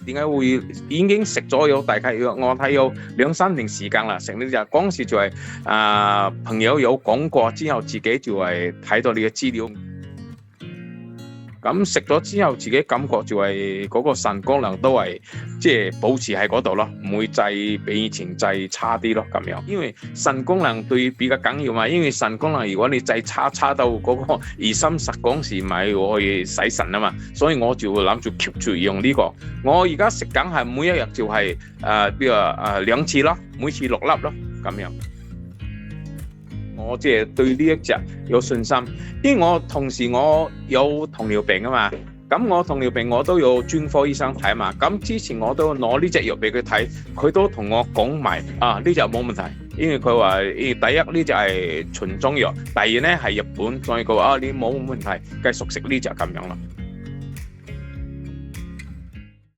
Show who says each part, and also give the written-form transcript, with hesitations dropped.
Speaker 1: 點解會已經食咗有大概我睇有2-3年時間啦，食呢隻嗰陣時就係朋友有講過之後，自己就係睇到你嘅資料。咁食咗之後，自己感覺就係嗰個腎功能都係即係保持喺嗰度咯，唔會比以前差啲咯咁樣。因為腎功能對比較緊要嘛，因為腎功能如果你差到嗰個20-30嗰時咪去洗腎啊嘛，所以我就諗住 keep 住用呢個。我而家食緊係每一日就係2次咯，每次6粒咯咁樣。我即係對呢一隻有信心，因為我同時我有糖尿病啊嘛，咁我糖尿病我都有專科醫生睇啊嘛，咁之前我都攞呢隻藥俾佢睇，佢都同我講埋呢隻冇問題，因為佢話第一呢隻係純中藥，第二咧係日本，所以佢話你冇問題，繼續食呢隻咁樣咯。